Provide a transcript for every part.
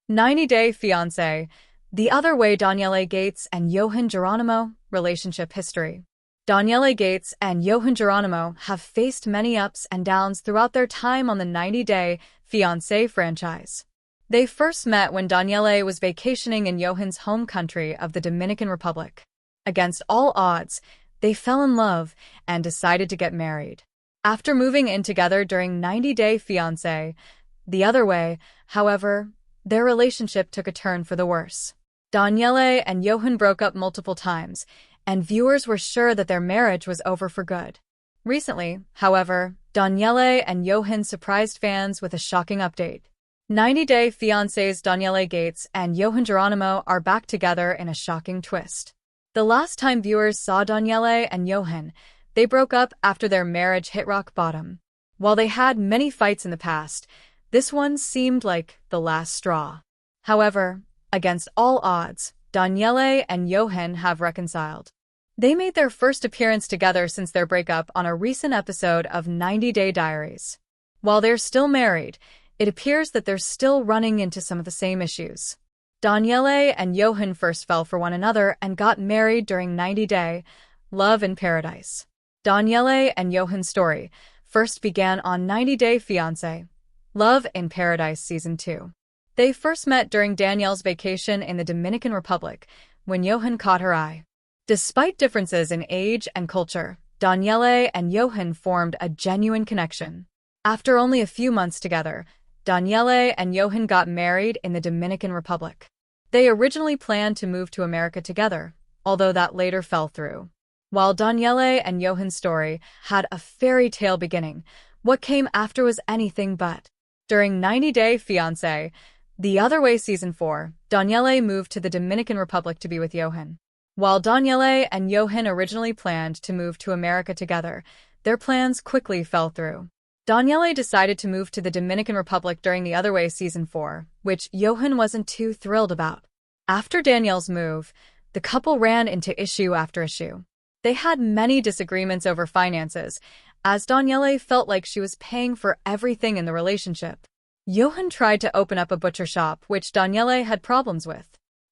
90-Day Fiancé. The Other Way. Daniele Gates and Yohan Geronimo. Relationship history. Daniele Gates and Yohan Geronimo have faced many ups and downs throughout their time on the 90-Day Fiancé franchise. They first met when Daniele was vacationing in Yohan's home country of the Dominican Republic. Against all odds, they fell in love and decided to get married. After moving in together during 90-Day Fiancé, The Other Way, however, their relationship took a turn for the worse. Daniele and Yohan broke up multiple times, and viewers were sure that their marriage was over for good. Recently, however, Daniele and Yohan surprised fans with a shocking update. 90-Day Fiancé's Daniele Gates and Yohan Geronimo are back together in a shocking twist. The last time viewers saw Daniele and Yohan, they broke up after their marriage hit rock bottom. While they had many fights in the past, this one seemed like the last straw. However, against all odds, Daniele and Yohan have reconciled. They made their first appearance together since their breakup on a recent episode of 90-Day Diaries. While they're still married, it appears that they're still running into some of the same issues. Daniele and Yohan first fell for one another and got married during 90-Day Love in Paradise. Daniele and Yohan's story first began on 90-Day Fiancé Love in Paradise Season 2. They first met during Danielle's vacation in the Dominican Republic, when Yohan caught her eye. Despite differences in age and culture, Daniele and Yohan formed a genuine connection. After only a few months together, Daniele and Yohan got married in the Dominican Republic. They originally planned to move to America together, although that later fell through. While Daniele and Yohan's story had a fairy tale beginning, what came after was anything but. During 90-Day Fiancé, The Other Way Season 4, Daniele moved to the Dominican Republic to be with Yohan. While Daniele and Yohan originally planned to move to America together, their plans quickly fell through. Daniele decided to move to the Dominican Republic during The Other Way Season 4, which Yohan wasn't too thrilled about. After Danielle's move, the couple ran into issue after issue. They had many disagreements over finances, as Daniele felt like she was paying for everything in the relationship. Yohan tried to open up a butcher shop, which Daniele had problems with.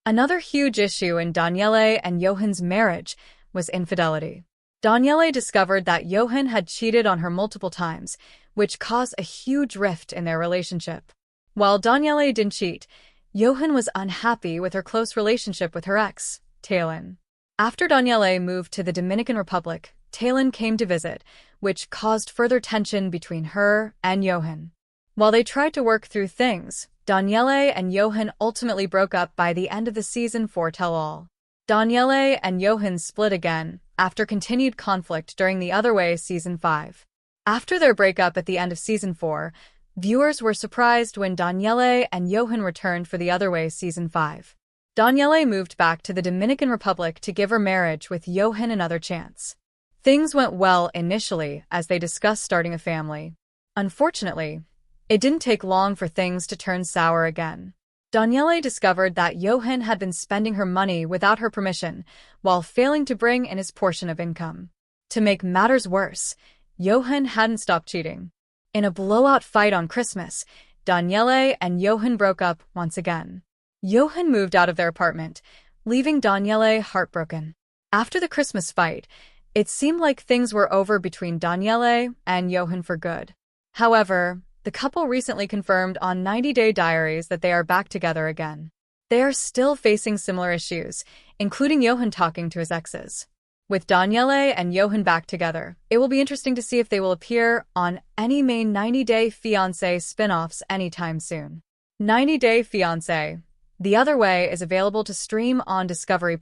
Another huge issue in Daniele and Yohan's marriage was infidelity. Daniele discovered that Yohan had cheated on her multiple times, which caused a huge rift in their relationship. While Daniele didn't cheat, Yohan was unhappy with her close relationship with her ex, Talon. After Daniele moved to the Dominican Republic, Talon came to visit, which caused further tension between her and Yohan. While they tried to work through things, Daniele and Yohan ultimately broke up by the end of the Season 4 tell-all. Daniele and Yohan split again after continued conflict during The Other Way Season 5. After their breakup at the end of Season 4, viewers were surprised when Daniele and Yohan returned for The Other Way Season 5. Daniele moved back to the Dominican Republic to give her marriage with Yohan another chance. Things went well initially as they discussed starting a family. Unfortunately, it didn't take long for things to turn sour again. Daniele discovered that Yohan had been spending her money without her permission, while failing to bring in his portion of income. To make matters worse, Yohan hadn't stopped cheating. In a blowout fight on Christmas, Daniele and Yohan broke up once again. Yohan moved out of their apartment, leaving Daniele heartbroken. After the Christmas fight, it seemed like things were over between Daniele and Yohan for good. However, the couple recently confirmed on 90-Day Diaries that they are back together again. They are still facing similar issues, including Yohan talking to his exes. With Daniele and Yohan back together, it will be interesting to see if they will appear on any main 90-Day Fiancé spin-offs anytime soon. 90-Day Fiancé The Other Way is available to stream on Discovery+.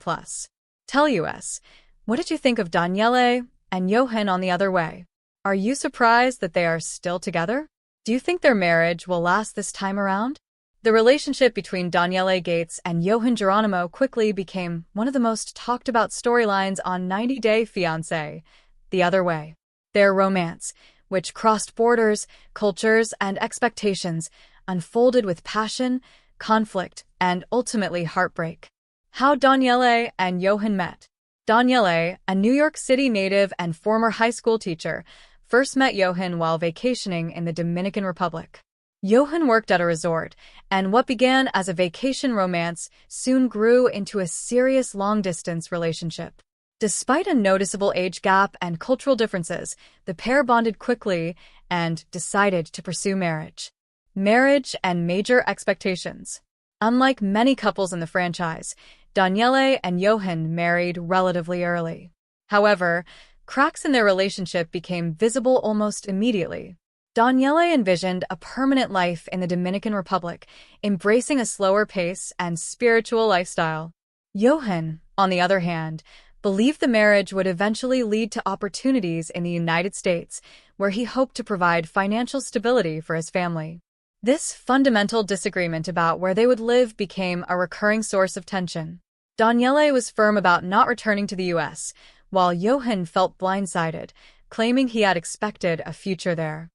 Tell us, what did you think of Daniele and Yohan on The Other Way? Are you surprised that they are still together? Do you think their marriage will last this time around? The relationship between Daniele Gates and Yohan Geronimo quickly became one of the most talked about storylines on 90-Day Fiancé The Other Way. Their romance, which crossed borders, cultures, and expectations, unfolded with passion, conflict, and ultimately heartbreak. How Daniele and Yohan met. Daniele, a New York City native and former high school teacher, first met Yohan while vacationing in the Dominican Republic. Yohan worked at a resort, and what began as a vacation romance soon grew into a serious long-distance relationship. Despite a noticeable age gap and cultural differences, the pair bonded quickly and decided to pursue marriage. Marriage and major expectations. Unlike many couples in the franchise, Daniele and Yohan married relatively early. However, cracks in their relationship became visible almost immediately. Daniele envisioned a permanent life in the Dominican Republic, embracing a slower pace and spiritual lifestyle. Yohan, on the other hand, believed the marriage would eventually lead to opportunities in the United States, where he hoped to provide financial stability for his family. This fundamental disagreement about where they would live became a recurring source of tension. Daniele was firm about not returning to the U.S., while Yohan felt blindsided, claiming he had expected a future there.